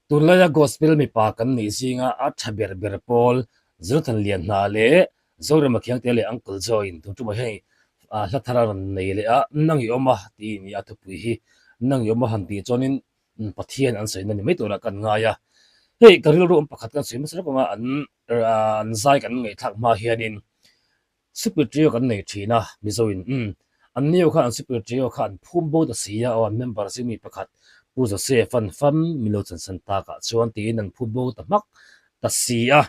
tunlaya gospel mi pa kan ni singa a thaber ber pol zurthan lian na le zore ma khyang te le uncle join tu ma hei a hlatara nei le a nang yoma ti ni a thupui hi nang yoma han ti chonin pathian an sei na ni mai tora kan nga ya hei karil ro pakhat kan sim sra ma an zai kan ngei thak ma hianin super trio kan nei thina mi zoin an neu kha an super trio khan phumbo da sia aw member simi pakhat pu zo se fan fam milo chan san ta ka chuan ti nan phumbo ta mak ta sia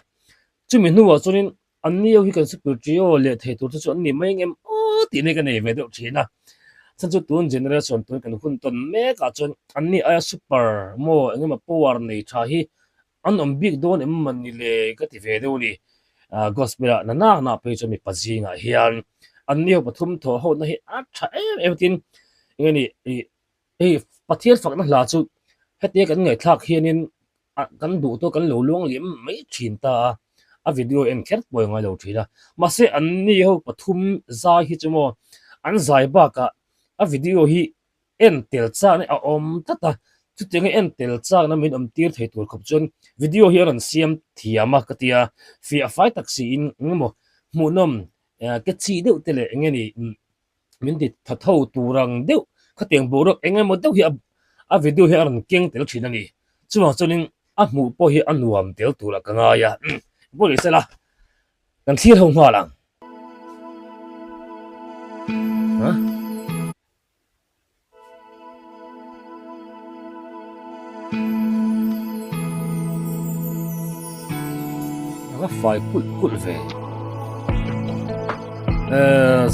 chumi nuwa chunin an neu hi kan super trio le thei tur chu an ni mai ngem o ti ne kan nei ve do thina chan chu tun generation tun kan hun ton me ka chon an ni aya super mo engema power nei tha hi an big don em man ni le ka ti ve do ni gospel na na pe chomi pazinga hian an neu pathum tho ho na hi a tha everything ngeni pathian fak na hla chu hete kan ngai thak hianin kan du to kan lo luang lim mai thin ta a video en khet poi ngai lo thina ma se an ni ho pathum za hi chumo an zai ba ka a video hi en tel cha ne a om tata chu teng en tel cha na min tir thei tur khop chon video hi ran siam thiama katia fi a fight taxi in mo munom ke chi deu tele ngeni min dit thatho turang deu khateng borok engem mo deu hi a video hi ran keng tel thina ni chuwa chonin a mu po hi anuam tel tura kanga ya boli sela kan thir ho ma lang ha aga fai kul ve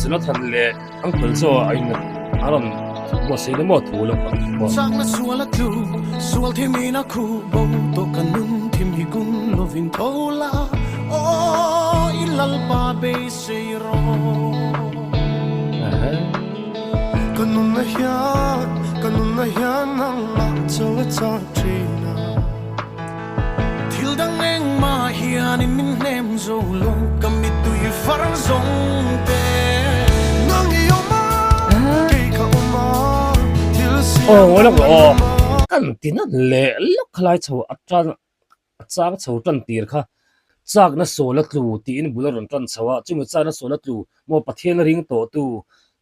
sila than le uncle so ain aron mo sei mo thu lo sang na suala tu sual thimi na khu bo to kanun thim hi kun lovin thola o ilal pa be seiro kanun na ya nang la chawa cha trina til dang eng ma hian in min nem zo lo kamit tu yi farang zong te nang yo ma ke ka oma wala ko kan tinan le lok khlai chho atran chang chho tan tir kha chak na sola tlu ti in bularon tan chawa chumi cha na sola tlu mo pathian ring to tu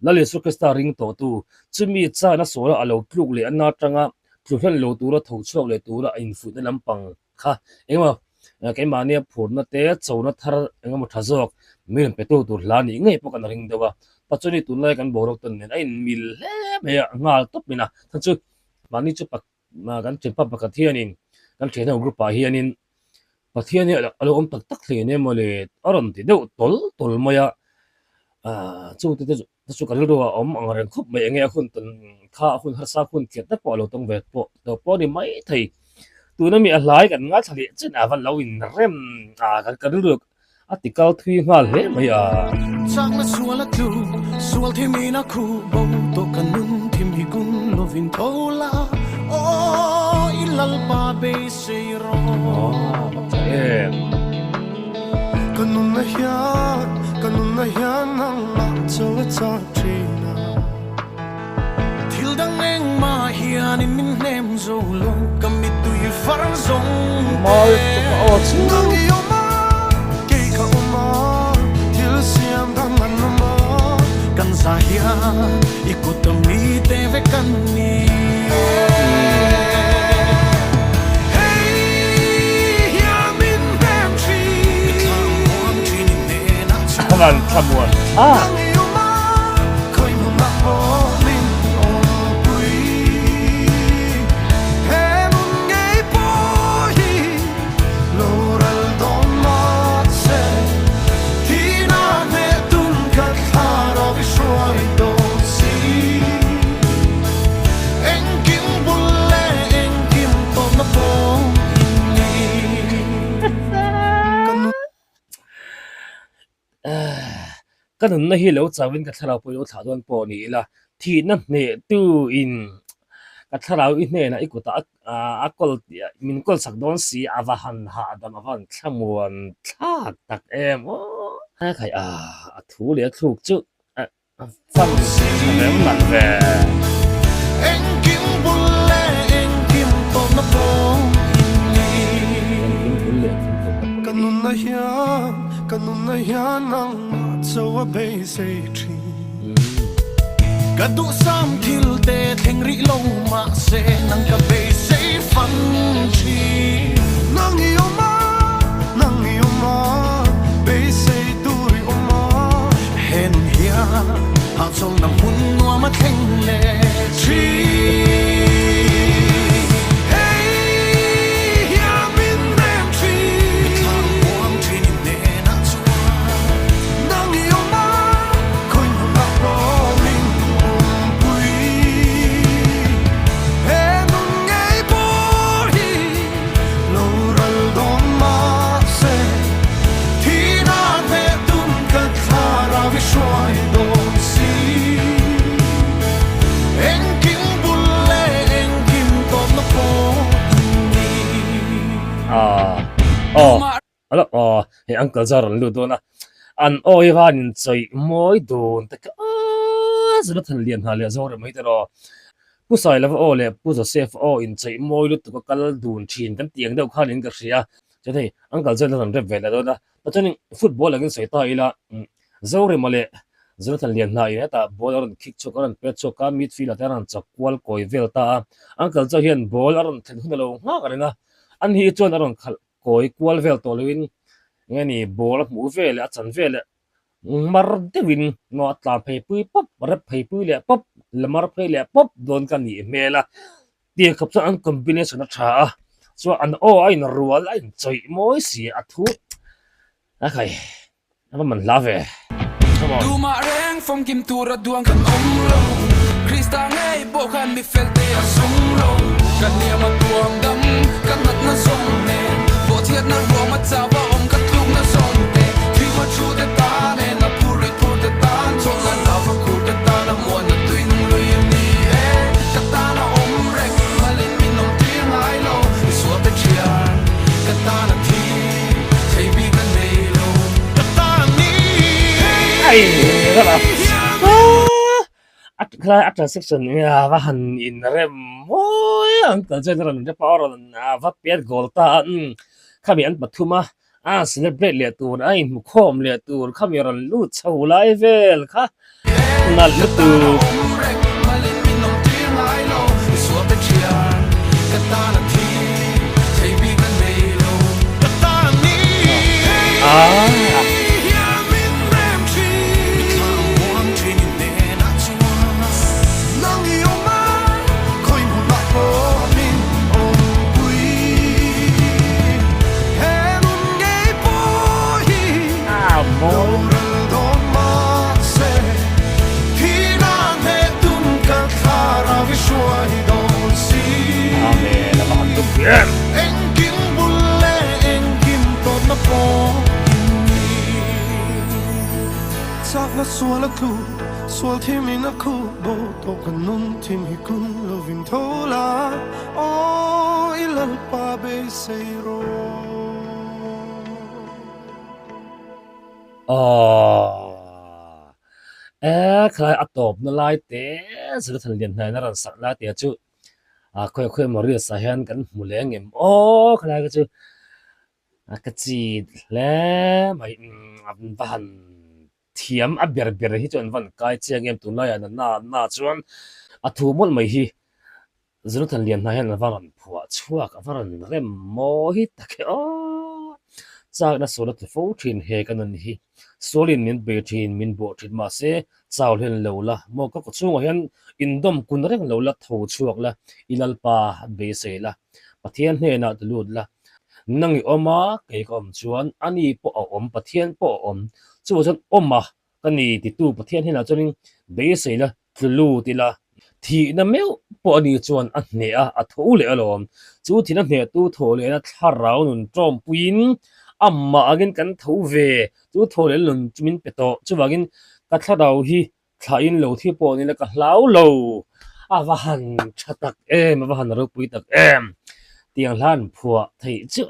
lale sukesta ring to tu chumi cha na sola alo tluk le anna tanga tluhan lo tura tho chok le tura in fu na lampang kha engma ke mania phurna te chona thar engma thazok min petu tur lani ngai pokan ring dewa pachoni tunlai kan borok ton nen ain mil he me ngal top mina thachu mani chu pak ma kan chimpa pakathianin kan thena group a hianin pathian ni alo om tak tak hle ne mole aron ti deu tol maya chu te chu kan ro om angren khop mai enge khun ton kha khun har sa khun kiat ta polo tong ve po to po ni mai thei tu na mi a hlai kan nga thali chen avan lo in rem kan ru article 3 ngal he mai sang na suala tu sual thimi na khu bo to kanun thim hi kun lovin thola o ilal pa be seiro kanun na ya nang la chawa cha trina til dang eng ma hian in min nem zo lo kamit tu yi farang zong mal to chu kan zahia ikut mi teve kan ni hey ya min pantry kaman kamuan koi no na min pui hem ngai poi loral don ma se tina me tun ka kharo vi shoi do si en kim bulle en kim to na po ni kanun na hi lo chawin ka thlau po lo thadon po ni la thi na ne tu in ka thlau I ne na ikuta akol min kol sak don si avahan ha adam avan thamuan thak tak em o ha khai thu le thuk chu fan rem man ve en kim bulle en kim to na po hian kanun na hian nang ma chawa be sei thi Kadu sam thil te thengri lo ma se nang ka be sei fan chi nang yoma be sei duri oma hen hia ha chong nam hun no ma theng le chi ala he uncle zaran lu dona an oi van choi moi don ta zra than lian ha le zore mai tero pu sai la o le pu zo sef o in choi moi lu tu ko kal dun thin kan tiang deuh khan in ka ria che thei uncle zaran re vela dona ta chani football agin sai ta ila zore male zra than lian na ina ta ball aron kick chok aron pet chok ka midfield aron chak kwal koi vel ta uncle cha hian ball aron then hun lo nga karina an hi chon aron khal koi kwal vel to lewin ngani bol mu vel a chan vel mar de win no tla phei pui pop rap phei pui le pop lamar phei le pop don kan ni mela ti khap sa an combination a tha so an o ai na rual ai choi moi si a thu a khai ama man love Du ma reng from kim tura duang kan lo Krista ngai bo kan mi felte a song lo kan ni ma tuang dam kan nat na song ne bo thiat na ro ma cha ba om ka tluk na song te thi ma chu de ta ne na puri pur de ta chong na la fa ku de ta na mo na tuin lu yin ni e ka ta na om rek ma lin min nom ti ngai lo so te chia ka ta na thi thei bi kan nei lo ka ta ni ai ra kla atra section ya va han in rem moi uncle general de power na va pier gol ta khami an pathuma celebrate le tur ai mu khom le tur khami ran lu chau lai vel kha na lu tu en kim bulle en kim tot na po sak na swala ku swal tim in a ku bo to kanun tim hi kun lovin thola o ilal pa be seiro khai atop na lai te zra than lian na ran sak la te chu khoi mori sa hian kan muleng em khlai ka chu ka chi le mai van thiam a ber hi chon van kai chiang em tu na ya na chuan a thu mol mai hi zra than lian na hian van phua chuak van rem mo hi take chak na solat fo thin he kanan hi solin min be thin min bo thin ma se chawl hen lo la mo ka ko chunga hian indom kun reng lo la tho chuak la ilal pa be se la pathian he na lut la nangi oma ke kom chuan ani po om pathian po om chu chan oma kani ti tu pathian he na chunin be se la tlu ti la thi na meu po ani chuan a hne a tho le alom chu thina hne tu tho le na tharau nun trom puin amma agin kan tho ve chu tho le lun chumin peto chuwagin ka thladau hi thlain lo thi po ni la ka hlau lo awahan thatak awahan ro pui tak tiang hlan phua thei chu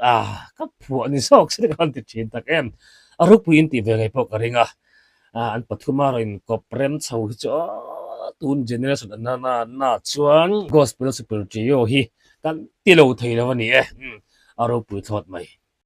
ka phua ni sok se kan ti thin tak ro pui in ti ve ngai po ka ringa an pathuma rin ko prem chho hi cho tun generation na chuan gospel super trio hi kan ti lo thei lo ni aro pui thot mai